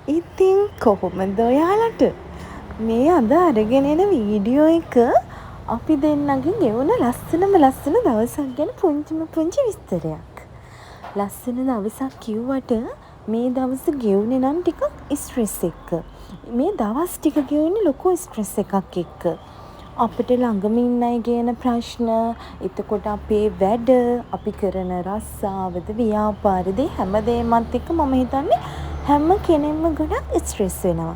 ඉතින් කොහොමද ඔයාලට මේ අද අරගෙන එන වීඩියෝ එක අපි දෙන්නගේ ගෙවුන ලස්සනම ලස්සන දවසක් ගැන පුංචි විස්තරයක්. ලස්සන දවසක් කිව්වට මේ දවස ගෙවුනේ නම් ටිකක් ස්ට්‍රෙස් එක්ක. මේ දවස් ටික ගෙවුනේ ලොකු ස්ට්‍රෙස් එකක් එක්ක. අපිට ළඟම ඉන්න අය කියන ප්‍රශ්න, එතකොට අපේ වැඩ, අපි කරන රස්සාවද ව්‍යාපාරද හැමදේමත් එක්ක මම හිතන්නේ හැම කෙනෙක්ම ගොඩක් ස්ට්‍රෙස් වෙනවා.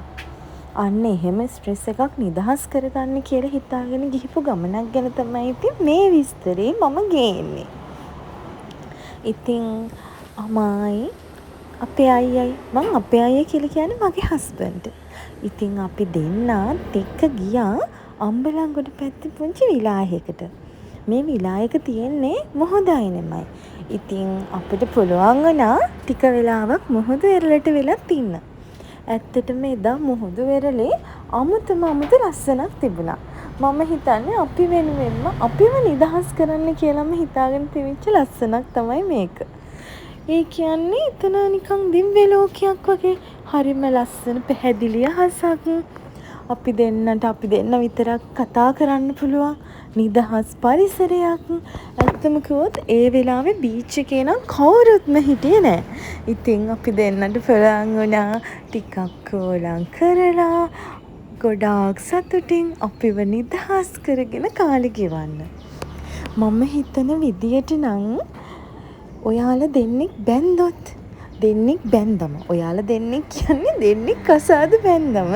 අන්න එහෙම ස්ට්‍රෙස් එකක් නිදහස් කරගන්න කියලා හිතාගෙන ගිහපු ගමනක් ගැන තමයි ඉතින් මේ විස්තරේ මම ගේන්නේ. ඉතින් අමායි අපේ අයියයි, මං අපේ අයියා කියලා කියන්නේ මගේ හස්බන්ඩ්. ඉතින් අපි දෙන්නත් එක්ක ගියා අම්බලන්ගොඩ පැත්තේ පුංචි විලාහයකට. මේ විලායක තියෙන්නේ මොහොත අයිනෙමයි. ඉතින් අපිට පුළුවන් වුණා ටික වෙලාවක් මොහොත වෙරළට වෙලත් ඉන්න. ඇත්තටම එදා මොහොත වෙරළේ අමුතුම ලස්සනක් තිබුණා. මම හිතන්නේ අපි වෙනුවෙන්ම අපිව නිදහස් කරන්න කියලාම හිතාගෙන තිබිච්ච ලස්සනක් තමයි මේක. ඒ කියන්නේ එතන නිකන් දිව්‍ය ලෝකයක් වගේ හරිම ලස්සන පැහැදිලි අහසක්. අපි දෙන්න විතරක් කතා කරන්න පුළුවන් නිදහස් පරිසරයක්. ඇත්තම කිව්වොත් ඒ වෙලාවේ බීච් එකේ නම් කවුරුත්ම හිටියේ නෑ. ඉතින් අපි දෙන්නට පුළුවන් වුණා ටිකක් කෝලම් කරලා ගොඩාක් සතුටින් අපිව නිදහස් කරගෙන කාලේ ගෙවන්න. මම හිතන විදියට නම් ඔයාලා දෙන්නෙක් බැන්දොත් බැන්දම ඔයාලා දෙන්නෙක් කියන්නේ දෙන්නෙක් කසාද බැන්දම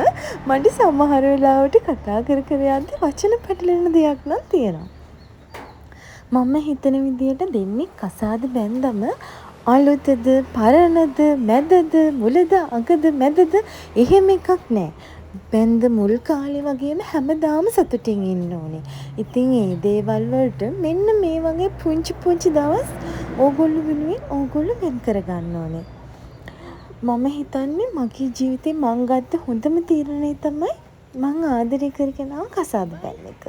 මට සමහර වෙලාවට කතා කර යද්දි වචන පැටලෙන දෙයක් නම් තියෙනවා. මම හිතන විදියට දෙන්නෙක් කසාද බැන්දම අලුතද පරණද මැදද මුලද අගද මැදද එහෙම එකක් නෑ. බැන්ද මුල් කාලේ වගේම හැමදාම සතුටින් ඉන්න ඕනේ. ඉතින් ඒ දේවල් වලට මෙන්න මේ වගේ පුංචි දවස් ඕගොල්ලෝ වෙනුවෙන් ඕගොල්ලෝ වෙන් කරගන්න ඕනේ. මම හිතන්නේ මගේ ජීවිතේ මං ගත්ත හොඳම තීරණය තමයි මං ආදරය කරගෙන ආව කසාද බැන්න එක.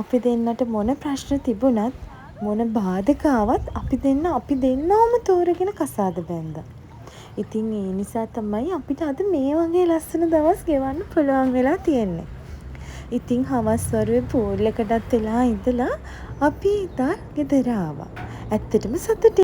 අපි දෙන්නට මොන ප්‍රශ්න තිබුණත් මොන බාධක ආවත් අපි දෙන්නම තෝරගෙන කසාද බැන්දා. ඉතින් ඒ නිසා තමයි අපිට අද මේ වගේ ලස්සන දවස් ගෙවන්න පුළුවන් වෙලා තියෙන්නේ. ඉතින් හවස් වරුවේ පූල් එකටත් වෙලා ඉඳලා අපි ඉදා ගෙදර ආවා. ඇත්තටම සතුටින්